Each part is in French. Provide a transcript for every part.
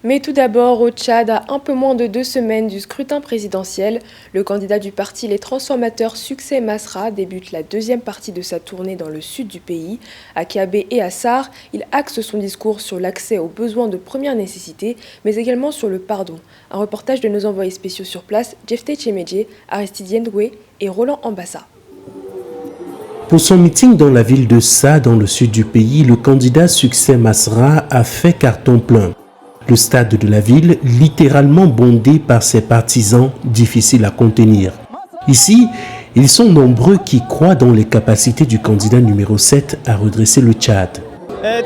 Mais tout d'abord, au Tchad, à un peu moins de 2 semaines du scrutin présidentiel, le candidat du parti Les Transformateurs Succès Masra débute la deuxième partie de sa tournée dans le sud du pays. À Kiabé et à Sarr, il axe son discours sur l'accès aux besoins de première nécessité, mais également sur le pardon. Un reportage de nos envoyés spéciaux sur place, Jefté Tchemedje, Aristide Yendoué et Roland Ambassa. Pour son meeting dans la ville de Sarr, dans le sud du pays, le candidat Succès Masra a fait carton plein. Le stade de la ville, littéralement bondé par ses partisans, difficile à contenir. Ici, ils sont nombreux qui croient dans les capacités du candidat numéro 7 à redresser le Tchad.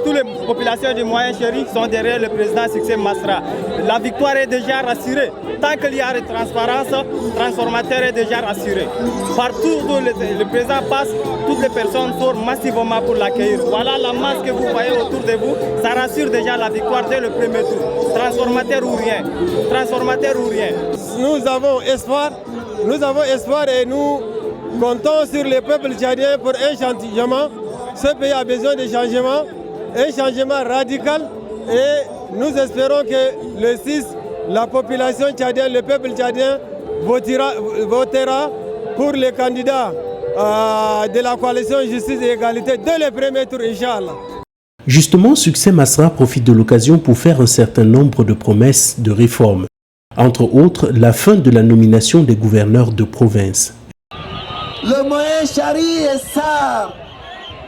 Toutes les populations du Moyen Chérif sont derrière le président Succès Masra. La victoire est déjà rassurée. Tant qu'il y a de transparence, le transformateur est déjà rassuré. Partout où le président passe, toutes les personnes sortent massivement pour l'accueillir. Voilà la masse que vous voyez autour de vous. Ça rassure déjà la victoire dès le premier tour. Transformateur ou rien. Transformateur ou rien. Nous avons espoir et nous comptons sur le peuple tchadien pour un changement. Ce pays a besoin de changement, un changement radical, et nous espérons que le 6, la population tchadienne, le peuple tchadien votera pour les candidats de la coalition Justice et Égalité dès le premier tour, Inch'Allah. Justement, Succès Masra profite de l'occasion pour faire un certain nombre de promesses de réformes. Entre autres, la fin de la nomination des gouverneurs de province. Le Moyen Chari est Sarr,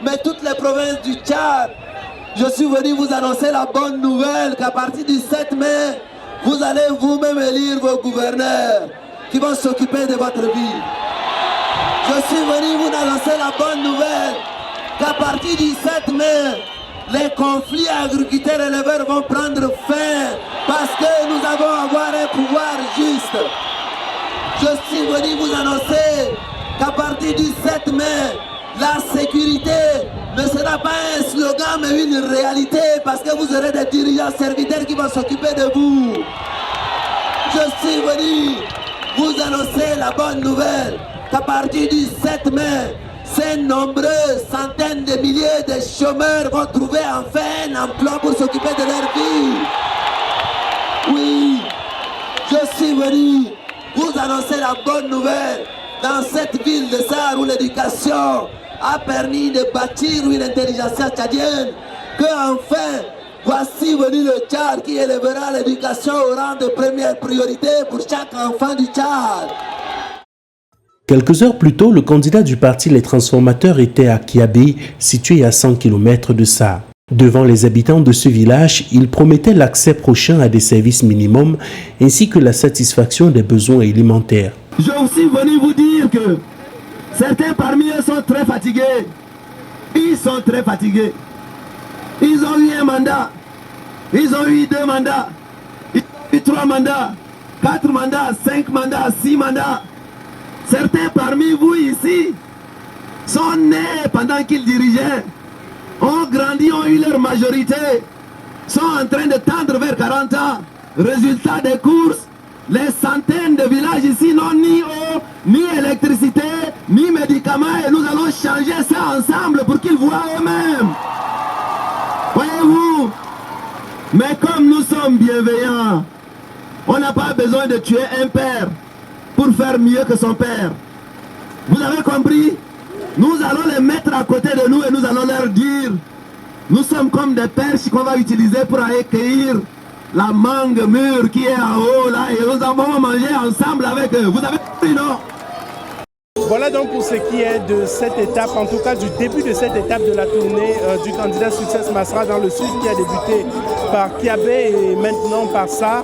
mais toutes les provinces du Tchad, je suis venu vous annoncer la bonne nouvelle qu'à partir du 7 mai, vous allez vous-même élire vos gouverneurs qui vont s'occuper de votre vie. Je suis venu vous annoncer la bonne nouvelle qu'à partir du 7 mai, les conflits agriculteurs-éleveurs vont prendre fin parce que nous allons avoir un pouvoir juste. Je suis venu vous annoncer qu'à partir du 7 mai, la sécurité ne sera pas un slogan mais une réalité parce que vous aurez des dirigeants serviteurs qui vont s'occuper de vous. Je suis venu vous annoncer la bonne nouvelle qu'à partir du 7 mai, ces nombreuses centaines de milliers de chômeurs vont trouver enfin un emploi pour s'occuper de leur vie. Oui, je suis venu vous annoncer la bonne nouvelle dans cette ville de Sarr où l'éducation a permis de bâtir une intelligence tchadienne, que enfin, voici venu le Tchad qui élèvera l'éducation au rang de première priorité pour chaque enfant du Tchad. Quelques heures plus tôt, le candidat du parti Les Transformateurs était à Kiabé, situé à 100 km de Sarr. Devant les habitants de ce village, il promettait l'accès prochain à des services minimums ainsi que la satisfaction des besoins élémentaires. Je suis venu vous dire que certains parmi eux sont très fatigués. Ils sont très fatigués. Ils ont eu un mandat. Ils ont eu 2 mandats. Ils ont eu 3 mandats. 4 mandats, 5 mandats, 6 mandats. Certains parmi vous ici sont nés pendant qu'ils dirigeaient, ont grandi, ont eu leur majorité, sont en train de tendre vers 40 ans. Résultat des courses, les centaines de villages ici n'ont ni eau, ni électricité, ni médicaments, et nous allons changer ça ensemble pour qu'ils voient eux-mêmes. Voyez-vous, mais comme nous sommes bienveillants, on n'a pas besoin de tuer un père pour faire mieux que son père. Vous avez compris? Nous allons les mettre à côté de nous et nous allons leur dire, nous sommes comme des perches qu'on va utiliser pour aller cueillir la mangue mûre qui est en haut là, et nous allons manger ensemble avec eux. Vous avez compris, non? Voilà donc pour ce qui est de cette étape, en tout cas du début de cette étape de la tournée du candidat Succès Masra dans le sud, qui a débuté par Kiabé et maintenant par Sarr.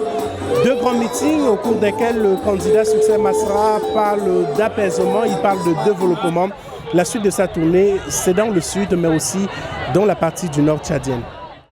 2 grands meetings au cours desquels le candidat Succès Masra parle d'apaisement, il parle de développement. La suite de sa tournée, c'est dans le sud, mais aussi dans la partie du nord tchadienne.